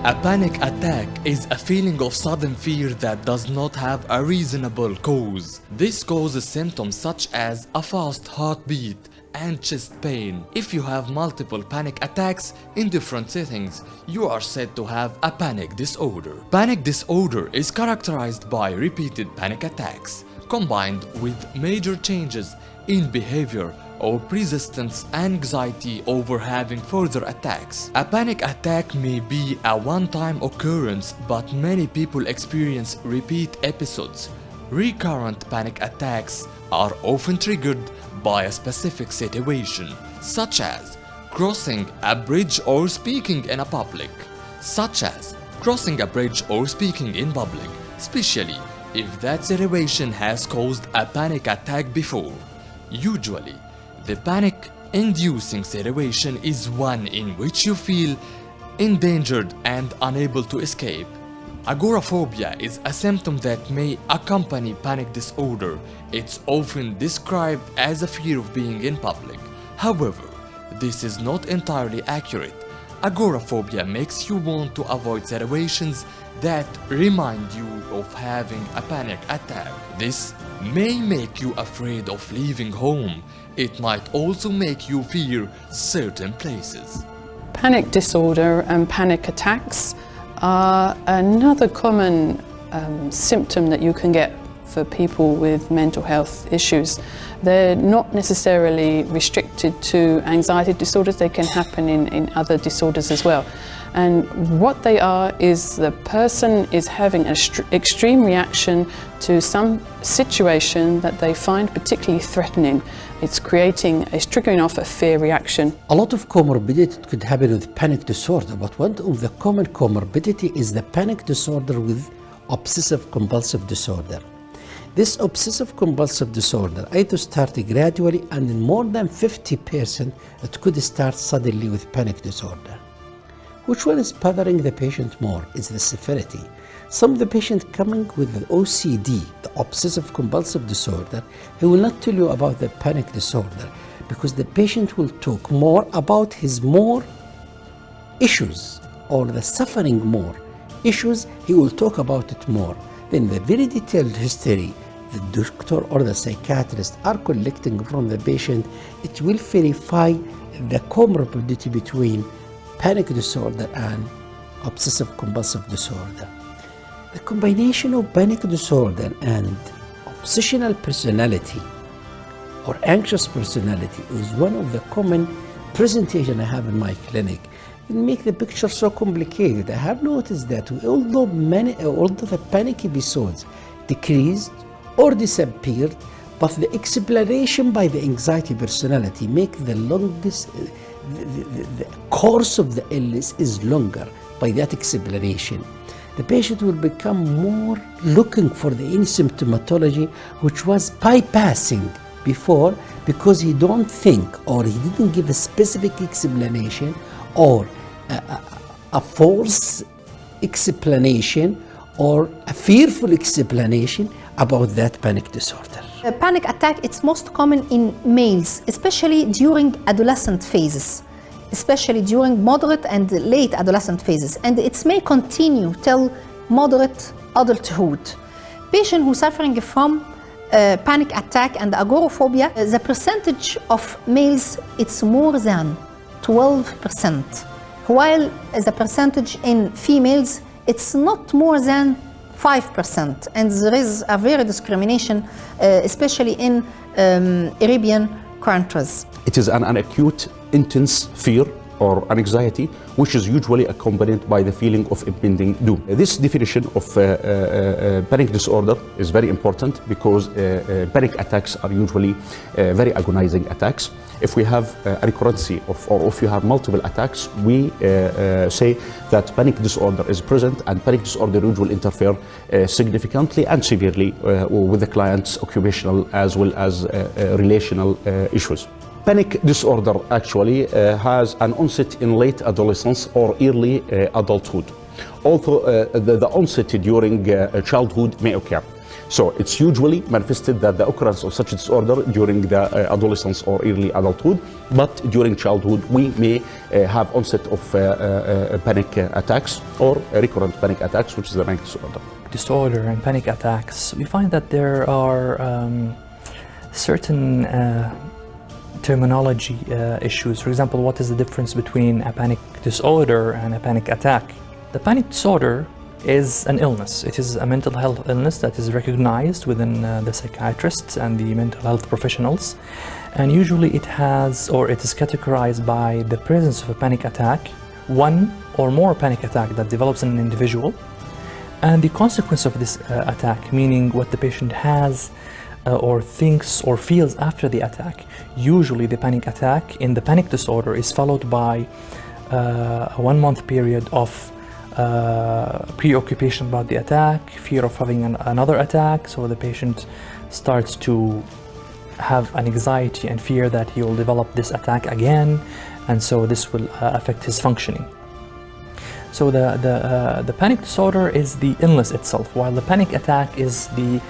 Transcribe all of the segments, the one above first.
A panic attack is a feeling of sudden fear that does not have a reasonable cause. This causes symptoms such as a fast heartbeat and chest pain. If you have multiple panic attacks in different settings, you are said to have a panic disorder. Panic disorder is characterized by repeated panic attacks, combined with major changes in behavior or persistent anxiety over having further attacks. A panic attack may be a one-time occurrence, but many people experience repeat episodes. Recurrent panic attacks are often triggered by a specific situation, such as crossing a bridge or speaking in public, especially if that situation has caused a panic attack before. Usually, the panic-inducing situation is one in which you feel endangered and unable to escape. Agoraphobia is a symptom that may accompany panic disorder. It's often described as a fear of being in public. However, this is not entirely accurate. Agoraphobia makes you want to avoid situations that remind you of having a panic attack. This may make you afraid of leaving home. It might also make you fear certain places. Panic disorder and panic attacks are another common symptom that you can get for people with mental health issues. They're not necessarily restricted to anxiety disorders, they can happen in other disorders as well. And what they are is the person is having an extreme reaction to some situation that they find particularly threatening. It's triggering off a fear reaction. A lot of comorbidity could happen with panic disorder, but one of the common comorbidity is the panic disorder with obsessive compulsive disorder. This obsessive compulsive disorder either started gradually, and in more than 50% it could start suddenly with panic disorder. Which one is bothering the patient more is the severity. Some of the patients coming with the OCD, the obsessive compulsive disorder, he will not tell you about the panic disorder because the patient will talk more about his more issues or the suffering more issues, he will talk about it more. Then the very detailed history the doctor or the psychiatrist are collecting from the patient, it will verify the comorbidity between panic disorder and obsessive compulsive disorder. The combination of panic disorder and obsessional personality or anxious personality is one of the common presentations I have in my clinic. It makes the picture so complicated. I have noticed that although the panic episodes decreased or disappeared, but the explanation by the anxiety personality makes the longest, the course of the illness is longer by that explanation. The patient will become more looking for the any symptomatology which was bypassing before because he don't think or he didn't give a specific explanation or a false explanation or a fearful explanation about that panic disorder. A panic attack, it's most common in males, especially during adolescent phases, especially during moderate and late adolescent phases, and it may continue till moderate adulthood. Patients who are suffering from panic attack and agoraphobia, the percentage of males, it's more than 12%, while the percentage in females, it's not more than 5%, and there is a very discrimination, especially in Arabian countries. It is an acute, intense fear or anxiety, which is usually accompanied by the feeling of impending doom. This definition of panic disorder is very important because panic attacks are usually very agonizing attacks. If we have a recurrency or if you have multiple attacks, we say that panic disorder is present, and panic disorder usually interfere significantly and severely with the client's occupational as well as relational issues. Panic disorder actually has an onset in late adolescence or early adulthood. Although the onset during childhood may occur. So it's usually manifested that the occurrence of such disorder during the adolescence or early adulthood, but during childhood we may have onset of panic attacks or recurrent panic attacks, which is the panic disorder. Disorder and panic attacks, we find that there are certain terminology issues. For example, what is the difference between a panic disorder and a panic attack? The panic disorder is an illness. It is a mental health illness that is recognized within the psychiatrists and the mental health professionals. And usually it has, or it is categorized by the presence of a panic attack, one or more panic attack that develops in an individual, and the consequence of this attack, meaning what the patient has or thinks or feels after the attack. Usually the panic attack in the panic disorder is followed by a 1 month period of preoccupation about the attack, fear of having another attack, so the patient starts to have an anxiety and fear that he will develop this attack again, and so this will affect his functioning. So the panic disorder is the illness itself, while the panic attack is the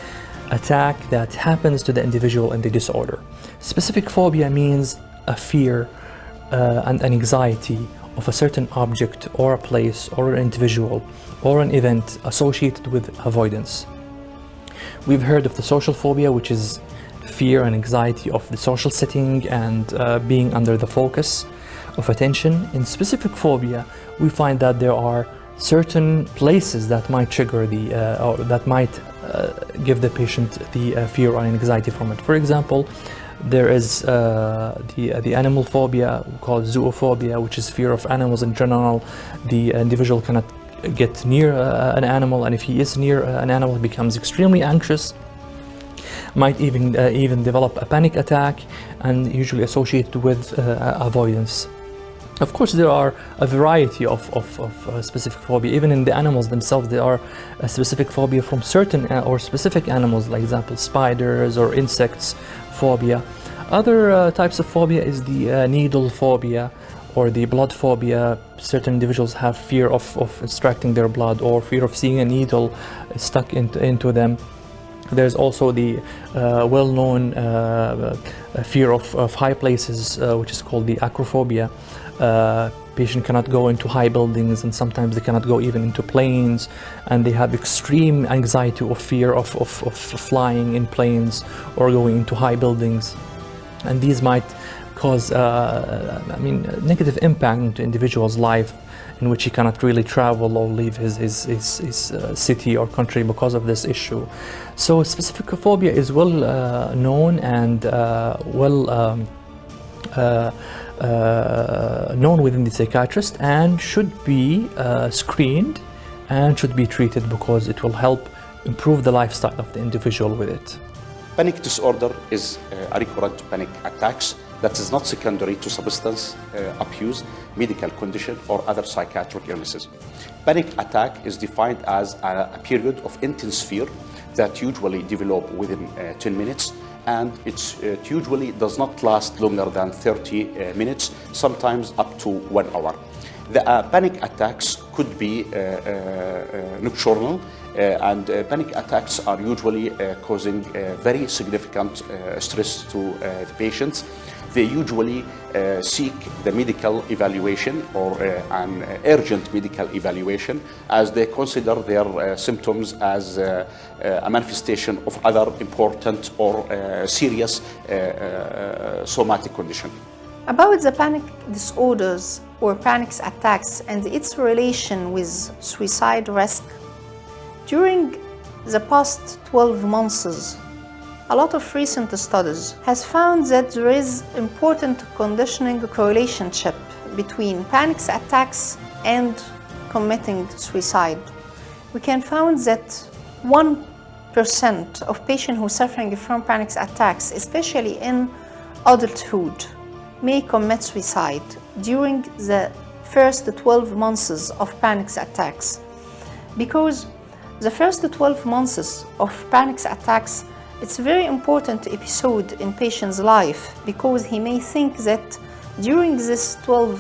attack that happens to the individual in the disorder. Specific phobia means a fear and an anxiety of a certain object or a place or an individual or an event associated with avoidance. We've heard of the social phobia, which is fear and anxiety of the social setting and being under the focus of attention. In specific phobia, we find that there are certain places that might trigger the or that might give the patient the fear or anxiety from it. For example, there is the animal phobia called zoophobia, which is fear of animals in general. The individual cannot get near an animal, and if he is near an animal, he becomes extremely anxious. Might even develop a panic attack, and usually associated with avoidance. Of course, there are a variety of specific phobia. Even in the animals themselves, there are a specific phobia from certain or specific animals, like example, spiders or insects phobia. Other types of phobia is the needle phobia or the blood phobia. Certain individuals have fear of extracting their blood or fear of seeing a needle stuck into them. There's also the well-known fear of high places, which is called the acrophobia. Patient cannot go into high buildings, and sometimes they cannot go even into planes, and they have extreme anxiety or fear of flying in planes or going into high buildings. And these might cause negative impact into individual's life, in which he cannot really travel or leave his city or country because of this issue. So specific phobia is well known and known within the psychiatrist, and should be screened and should be treated because it will help improve the lifestyle of the individual with it. Panic disorder is a recurrent panic attacks that is not secondary to substance abuse, medical condition, or other psychiatric illnesses. Panic attack is defined as a period of intense fear that usually develop within 10 minutes, and it usually does not last longer than 30 minutes, sometimes up to 1 hour. The panic attacks could be nocturnal, and panic attacks are usually causing very significant stress to the patients. They usually seek the medical evaluation or an urgent medical evaluation, as they consider their symptoms as a manifestation of other important or serious somatic condition. About the panic disorders or panic attacks and its relation with suicide risk, during the past 12 months, a lot of recent studies has found that there is important conditioning correlationship between panic attacks and committing suicide. We can find that 1% of patients who are suffering from panic attacks, especially in adulthood, may commit suicide during the first 12 months of panic attacks. Because the first 12 months of panic attacks, it's a very important episode in patient's life, because he may think that during this 12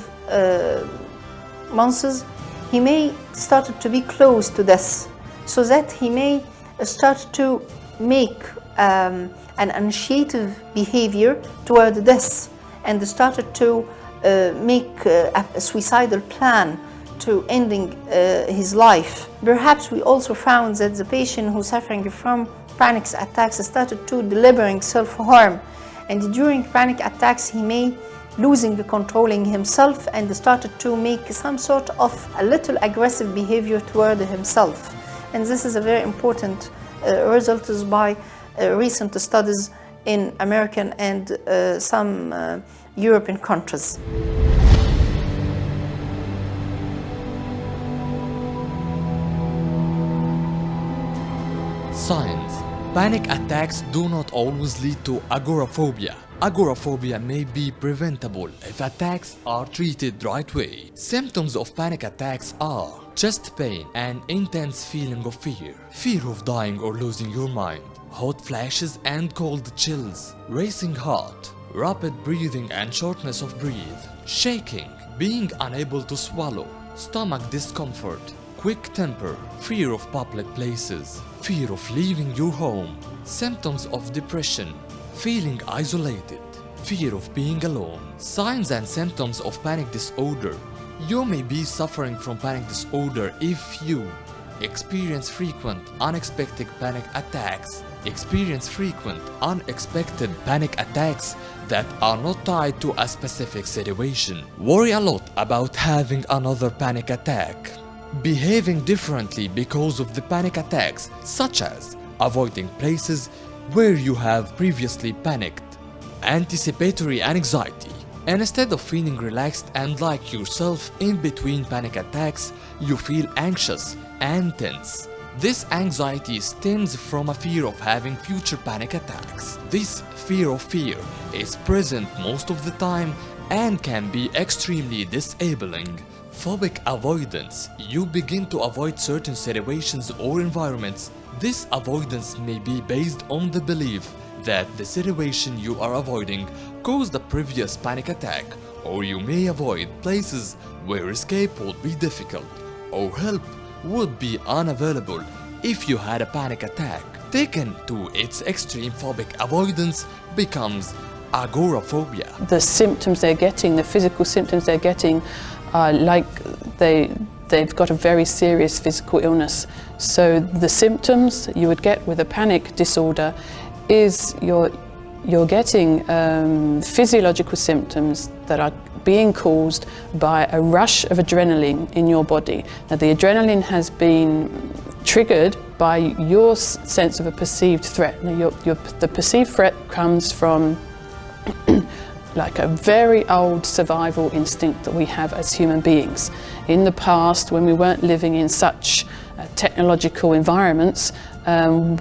months, he may start to be close to death, so that he may start to make an initiative behavior toward this, and they started to make a suicidal plan to ending his life. Perhaps we also found that the patient who's suffering from panic attacks started to delivering self-harm, and during panic attacks he may losing controlling himself and started to make some sort of a little aggressive behavior toward himself. And this is a very important result by recent studies in American and some European countries. Signs. Panic attacks do not always lead to agoraphobia. Agoraphobia may be preventable if attacks are treated right way. Symptoms of panic attacks are chest pain and intense feeling of fear, fear of dying or losing your mind, hot flashes and cold chills, racing heart, rapid breathing and shortness of breath, shaking, being unable to swallow, stomach discomfort, quick temper, fear of public places, fear of leaving your home, symptoms of depression, feeling isolated, fear of being alone. Signs and symptoms of panic disorder. You may be suffering from panic disorder if you experience frequent, unexpected panic attacks, experience frequent, unexpected panic attacks that are not tied to a specific situation, worry a lot about having another panic attack, behaving differently because of the panic attacks, such as avoiding places where you have previously panicked, anticipatory anxiety. And instead of feeling relaxed and like yourself in between panic attacks, you feel anxious and tense. This anxiety stems from a fear of having future panic attacks. This fear of fear is present most of the time and can be extremely disabling. Phobic avoidance. You begin to avoid certain situations or environments. This avoidance may be based on the belief that the situation you are avoiding caused a previous panic attack, or you may avoid places where escape would be difficult or help would be unavailable if you had a panic attack. Taken to its extreme, phobic avoidance becomes agoraphobia. The symptoms they're getting, the physical symptoms they're getting, are like they've got a very serious physical illness. So the symptoms you would get with a panic disorder is you're getting physiological symptoms that are being caused by a rush of adrenaline in your body. Now the adrenaline has been triggered by your sense of a perceived threat. Now the perceived threat comes from like a very old survival instinct that we have as human beings. In the past, when we weren't living in such technological environments,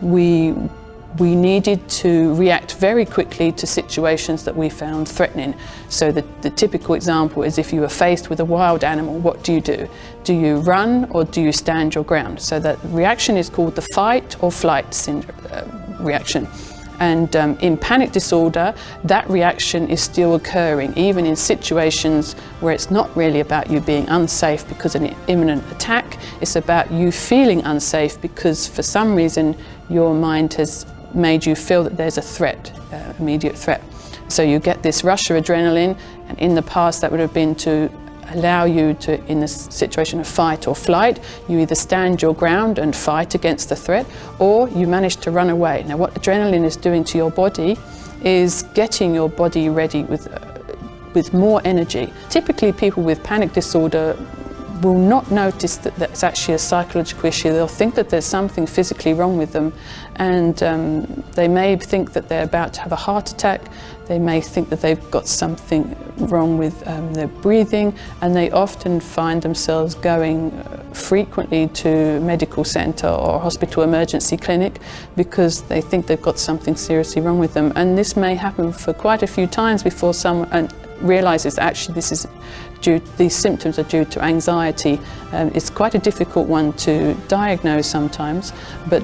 we needed to react very quickly to situations that we found threatening. So the typical example is if you were faced with a wild animal, what do? Do you run or do you stand your ground? So that reaction is called the fight or flight reaction. And in panic disorder, that reaction is still occurring, even in situations where it's not really about you being unsafe because of an imminent attack. It's about you feeling unsafe because for some reason your mind has made you feel that there's a threat, immediate threat. So you get this rush of adrenaline, and in the past that would have been to allow you to, in a situation of fight or flight, you either stand your ground and fight against the threat, or you manage to run away. Now what adrenaline is doing to your body is getting your body ready with more energy. Typically people with panic disorder will not notice that that's actually a psychological issue. They'll think that there's something physically wrong with them, and they may think that they're about to have a heart attack. They may think that they've got something wrong with their breathing, and they often find themselves going frequently to medical centre or hospital emergency clinic because they think they've got something seriously wrong with them. And this may happen for quite a few times before someone realises actually these symptoms are due to anxiety. It's quite a difficult one to diagnose sometimes, but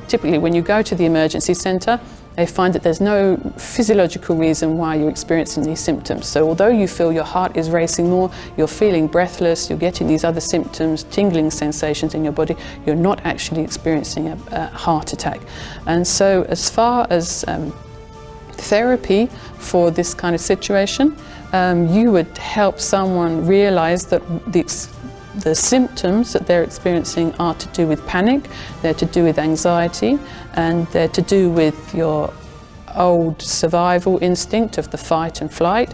typically when you go to the emergency centre, they find that there's no physiological reason why you're experiencing these symptoms. So although you feel your heart is racing more, you're feeling breathless, you're getting these other symptoms, tingling sensations in your body, you're not actually experiencing a heart attack. And so as far as therapy for this kind of situation, you would help someone realize that the symptoms that they're experiencing are to do with panic, they're to do with anxiety, and they're to do with your old survival instinct of the fight and flight,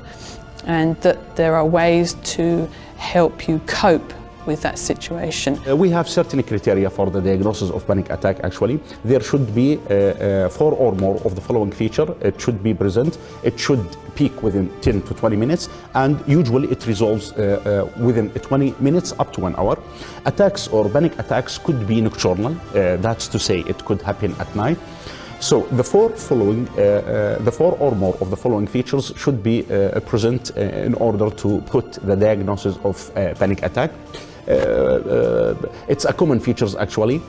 and that there are ways to help you cope with that situation. We have certain criteria for the diagnosis of panic attack actually. There should be 4 or more of the following feature. It should be present, it should peak within 10 to 20 minutes, and usually it resolves within 20 minutes up to 1 hour. Attacks or panic attacks could be nocturnal, that's to say it could happen at night. So the 4 or more of the following features should be present in order to put the diagnosis of panic attack. It's a common features actually.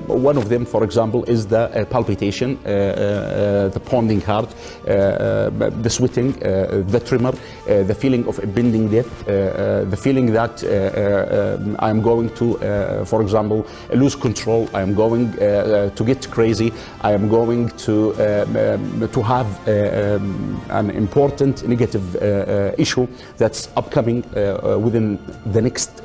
One of them, for example, is the palpitation, the pounding heart, the sweating, the tremor, the feeling of impending death, the feeling that I'm going to, for example, lose control, I'm going to get crazy, I am going to have an important negative issue that's upcoming within the next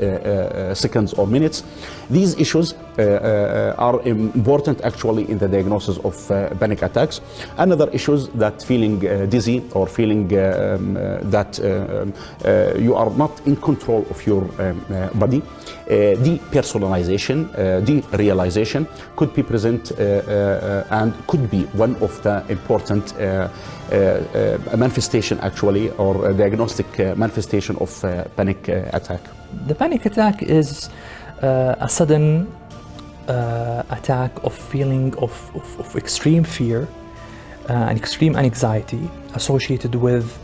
seconds or minutes. These issues are important actually in the diagnosis of panic attacks. Another issues that feeling dizzy or feeling that you are not in control of your body. Depersonalization, derealization could be present and could be one of the important manifestation actually, or diagnostic manifestation of panic attack. The panic attack is a sudden attack of feeling of extreme fear and extreme anxiety associated with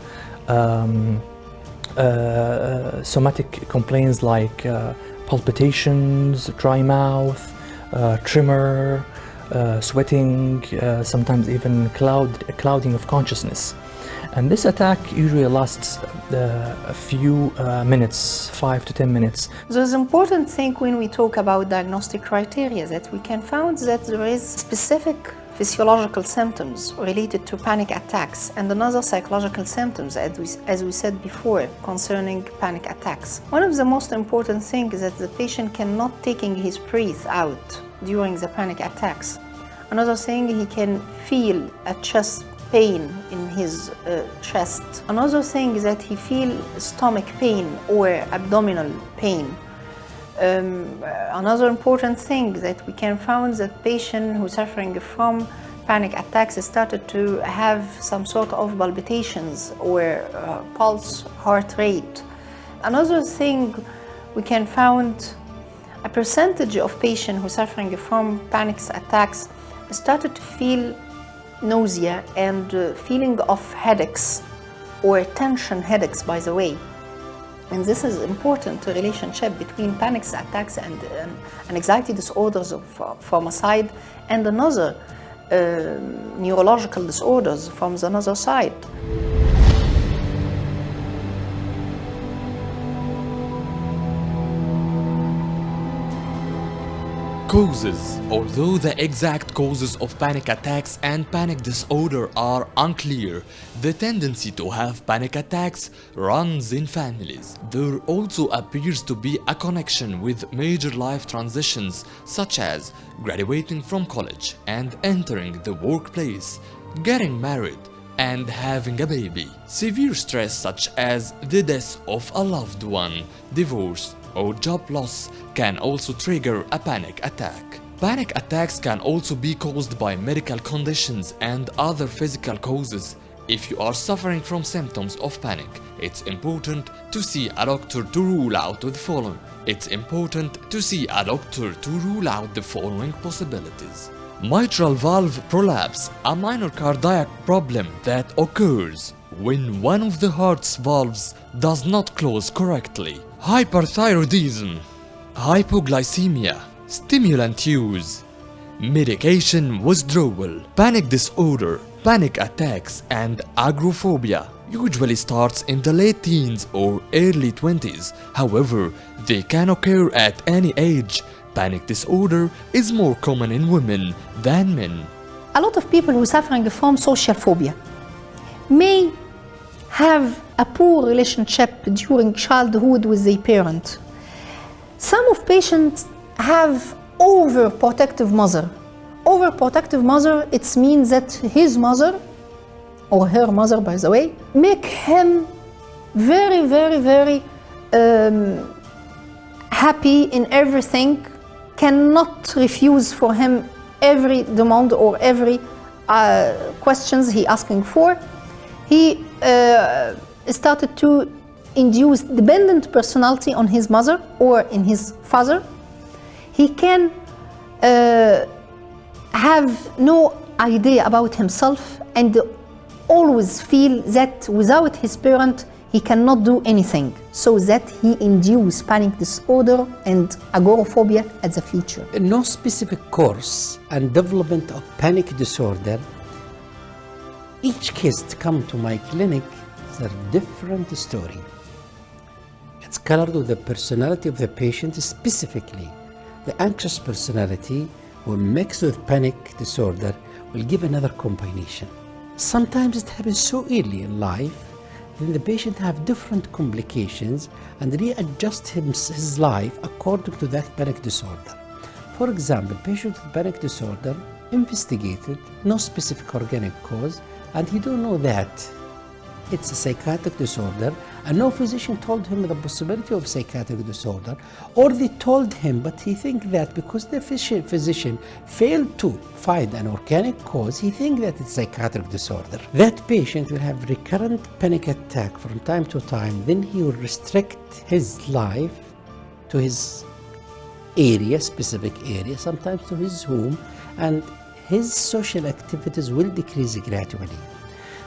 somatic complaints like palpitations, dry mouth, tremor, sweating, sometimes even clouding of consciousness. And this attack usually lasts a few minutes, 5 to 10 minutes. The important thing when we talk about diagnostic criteria that we can find that there is specific physiological symptoms related to panic attacks and another psychological symptoms, as we said before, concerning panic attacks. One of the most important things is that the patient cannot taking his breath out during the panic attacks. Another thing, he can feel a chest pain in his chest. Another thing is that he feel stomach pain or abdominal pain. Another important thing that we can find that patient who's suffering from panic attacks started to have some sort of palpitations or pulse, heart rate. Another thing we can find a percentage of patients who suffering from panic attacks started to feel nausea and feeling of headaches or tension headaches, by the way. And this is important relationship between panic attacks and anxiety disorders from a side and another neurological disorders from the other side. Causes. Although the exact causes of panic attacks and panic disorder are unclear, the tendency to have panic attacks runs in families. There also appears to be a connection with major life transitions such as graduating from college and entering the workplace, getting married, and having a baby. Severe stress such as the death of a loved one, divorce, or job loss can also trigger a panic attack. Panic attacks can also be caused by medical conditions and other physical causes. If you are suffering from symptoms of panic, it's important to see a doctor to rule out the following. Possibilities. Mitral valve prolapse, a minor cardiac problem that occurs when one of the heart's valves does not close correctly. Hyperthyroidism, hypoglycemia, stimulant use, medication withdrawal, panic disorder, Panic attacks and agoraphobia usually starts in the late teens or early 20s. However, they can occur at any age. Panic disorder is more common in women than men. A lot of people who are suffering from social phobia may have a poor relationship during childhood with their parent. Some of patients have overprotective mother. Overprotective mother, it means that his mother, or her mother by the way, make him very, very, very happy in everything, cannot refuse for him every demand or every questions he asking for. He started to induce dependent personality on his mother or in his father. He can have no idea about himself and always feel that without his parent he cannot do anything, so that he induce panic disorder and agoraphobia at the future. No specific course and development of panic disorder. Each case to come to my clinic is a different story. It's colored with the personality of the patient, specifically the anxious personality when mixed with panic disorder will give another combination. Sometimes it happens so early in life, then the patient have different complications and readjust his life according to that panic disorder. For example, patient with panic disorder investigated, no specific organic cause, and he don't know that it's a psychiatric disorder, and no physician told him the possibility of psychiatric disorder, or they told him, but he think that because the physician failed to find an organic cause, he think that it's psychiatric disorder. That patient will have recurrent panic attack from time to time, then he will restrict his life to his area, specific area, sometimes to his home, and his social activities will decrease gradually.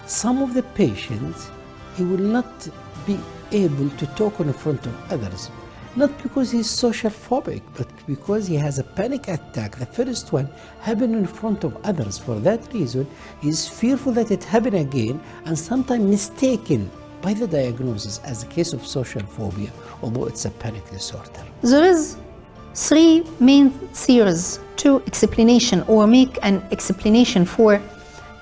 Some of the patients, he will not be able to talk in front of others, not because he's social phobic, but because he has a panic attack. The first one happened in front of others. For that reason, he's fearful that it happen again, and sometimes mistaken by the diagnosis as a case of social phobia, although it's a panic disorder. There is three main theories to explanation or make an explanation for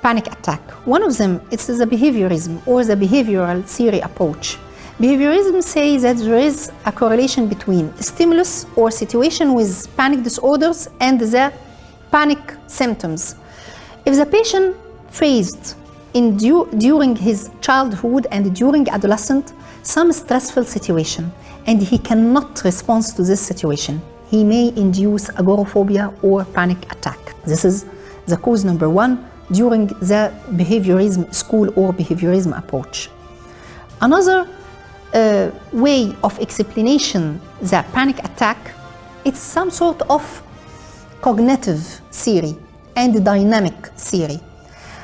panic attack. One of them is the behaviorism or the behavioral theory approach. Behaviorism says that there is a correlation between stimulus or situation with panic disorders and the panic symptoms. If the patient faced during his childhood and during adolescence some stressful situation and he cannot respond to this situation, he may induce agoraphobia or panic attack. This is the cause number one during the behaviorism school or behaviorism approach. Another way of explanation the panic attack, it's some sort of cognitive theory and dynamic theory.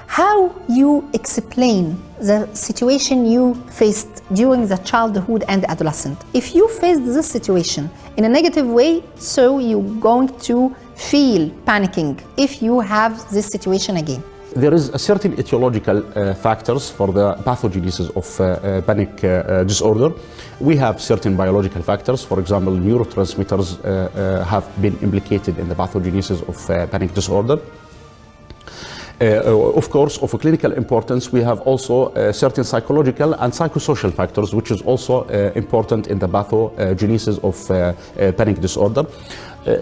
How you explain the situation you faced during the childhood and adolescence. If you faced this situation in a negative way, so you're going to feel panicking if you have this situation again. There is a certain etiological factors for the pathogenesis of panic disorder. We have certain biological factors. For example, neurotransmitters have been implicated in the pathogenesis of panic disorder. Of course, of a clinical importance, we have also certain psychological and psychosocial factors, which is also important in the pathogenesis of panic disorder.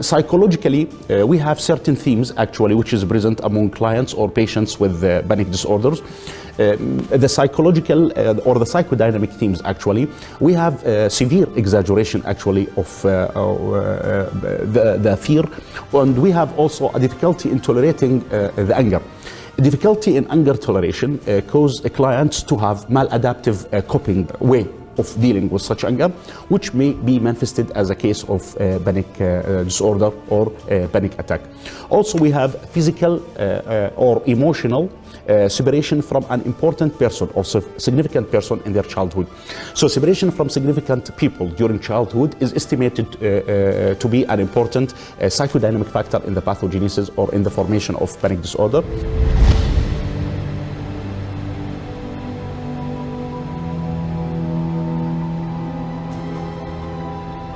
Psychologically, we have certain themes actually which is present among clients or patients with panic disorders. The psychological or the psychodynamic themes actually, we have severe exaggeration actually of the fear, and we have also a difficulty in tolerating the anger. Difficulty in anger toleration cause clients to have maladaptive coping way of dealing with such anger, which may be manifested as a case of panic disorder or panic attack. Also, we have physical or emotional separation from an important person or significant person in their childhood. So separation from significant people during childhood is estimated to be an important psychodynamic factor in the pathogenesis or in the formation of panic disorder.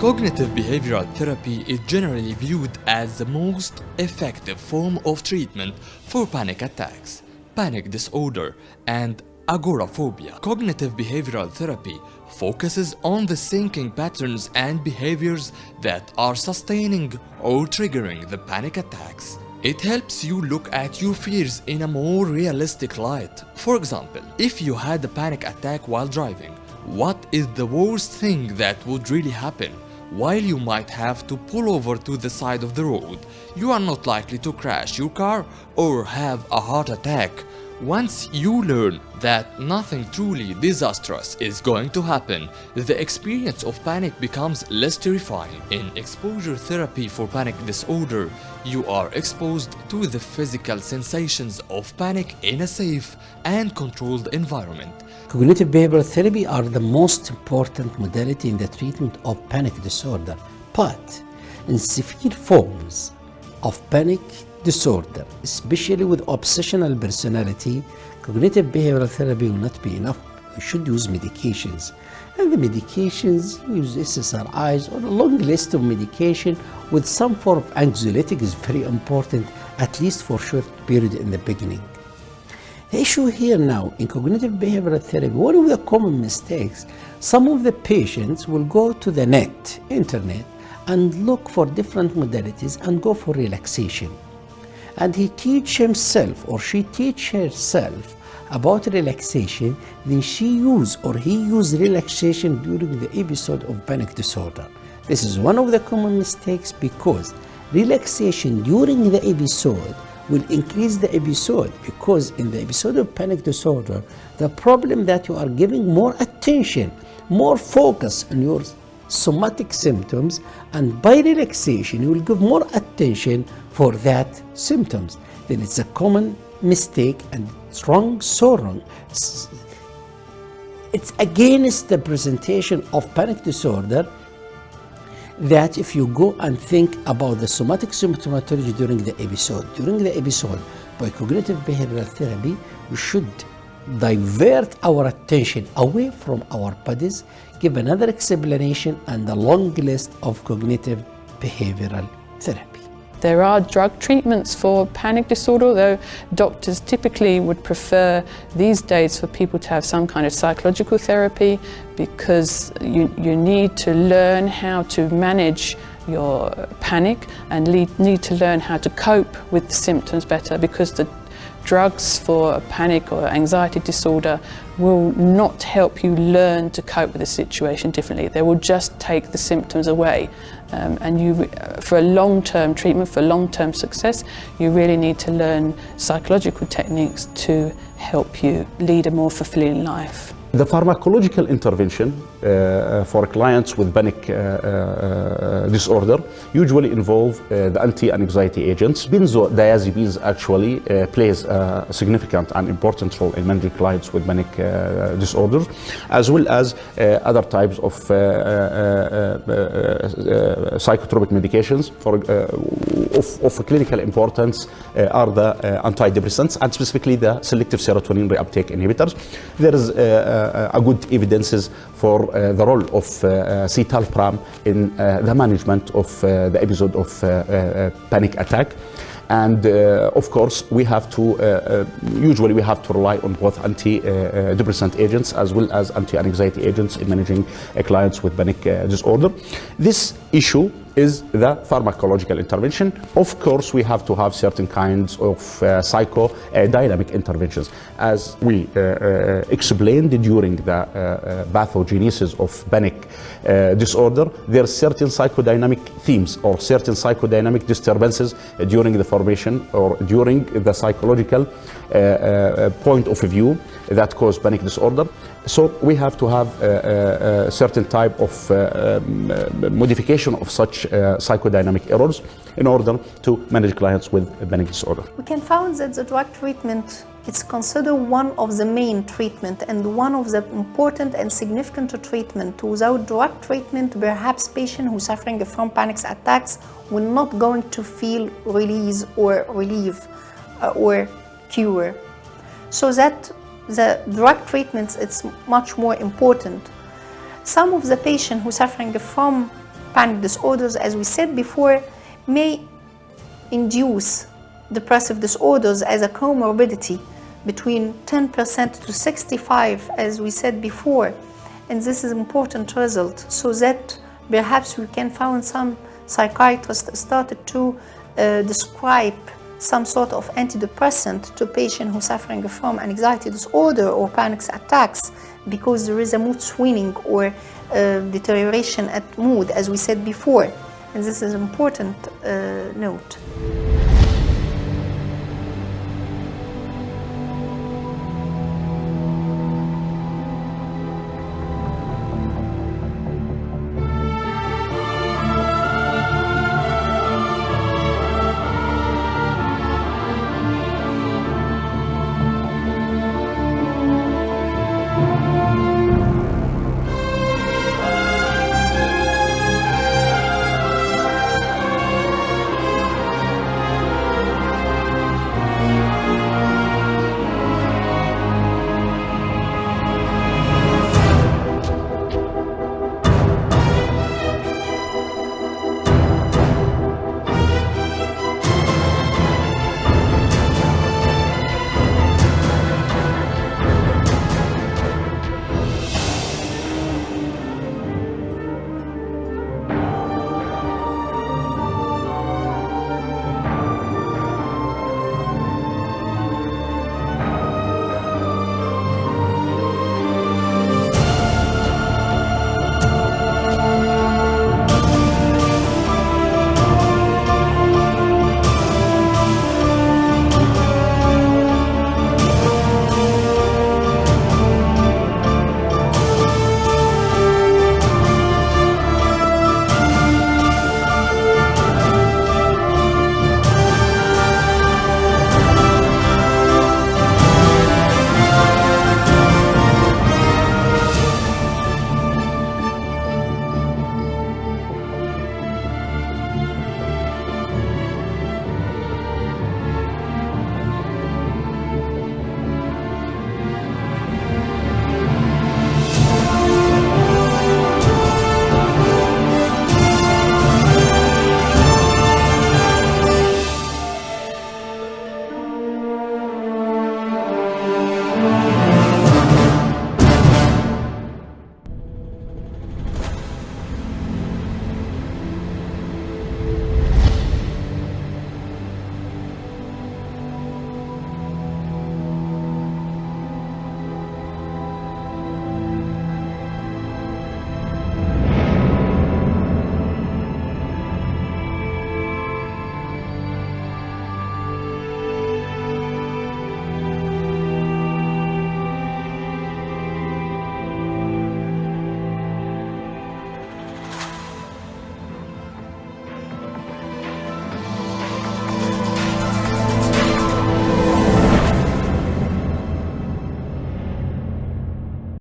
Cognitive behavioral therapy is generally viewed as the most effective form of treatment for panic attacks, panic disorder, and agoraphobia. Cognitive behavioral therapy focuses on the thinking patterns and behaviors that are sustaining or triggering the panic attacks. It helps you look at your fears in a more realistic light. For example, if you had a panic attack while driving, what is the worst thing that would really happen? While you might have to pull over to the side of the road, you are not likely to crash your car or have a heart attack. Once you learn that nothing truly disastrous is going to happen, the experience of panic becomes less terrifying. In exposure therapy for panic disorder, you are exposed to the physical sensations of panic in a safe and controlled environment. Cognitive behavioral therapy are the most important modality in the treatment of panic disorder, but in severe forms of panic disorder, especially with obsessional personality, cognitive behavioral therapy will not be enough. You should use medications. And the medications, use SSRIs or a long list of medication with some form of anxiolytic is very important, at least for a short period in the beginning. The issue here now in cognitive behavioral therapy, one of the common mistakes, some of the patients will go to the internet, and look for different modalities and go for relaxation. And he teach himself or she teach herself about relaxation, then she use or he use relaxation during the episode of panic disorder. This is one of the common mistakes because relaxation during the episode will increase the episode, because in the episode of panic disorder, the problem that you are giving more attention, more focus on your somatic symptoms, and by relaxation you will give more attention for that symptoms. Then it's a common mistake and so wrong. It's against the presentation of panic disorder that if you go and think about the somatic symptomatology during the episode, by cognitive behavioral therapy, we should divert our attention away from our bodies, give another explanation and a long list of cognitive behavioral therapy. There are drug treatments for panic disorder, although doctors typically would prefer these days for people to have some kind of psychological therapy, because you need to learn how to manage your panic and need to learn how to cope with the symptoms better, because the drugs for panic or anxiety disorder will not help you learn to cope with the situation differently. They will just take the symptoms away. And for a long-term treatment, for long-term success, you really need to learn psychological techniques to help you lead a more fulfilling life. The pharmacological intervention for clients with panic disorder usually involve the anti-anxiety agents. Benzodiazepines actually plays a significant and important role in managing clients with panic disorders, as well as other types of psychotropic medications. Of clinical importance are the antidepressants, and specifically the selective serotonin reuptake inhibitors. There is a good evidences for the role of citalopram in the management of the episode of panic attack. And of course, usually we have to rely on both antidepressant agents as well as anti-anxiety agents in managing clients with panic disorder. This issue is the pharmacological intervention. Of course, we have to have certain kinds of psychodynamic interventions. As we explained during the pathogenesis of panic disorder, there are certain psychodynamic themes or certain psychodynamic disturbances during the formation or during the psychological point of view that cause panic disorder. So we have to have a certain type of modification of such psychodynamic errors in order to manage clients with panic disorder. We can find that the drug treatment is considered one of the main treatment and one of the important and significant treatment. Without drug treatment, perhaps patient who suffering from panic attacks will not going to feel release or relief or cure. So that the drug treatments, it's much more important. Some of the patients who suffering from panic disorders, as we said before, may induce depressive disorders as a comorbidity between 10% to 65%, as we said before. And this is an important result, so that perhaps we can find some psychiatrists started to describe some sort of antidepressant to patients who are suffering from anxiety disorder or panic attacks, because there is a mood swinging or deterioration at mood, as we said before. And this is an important note.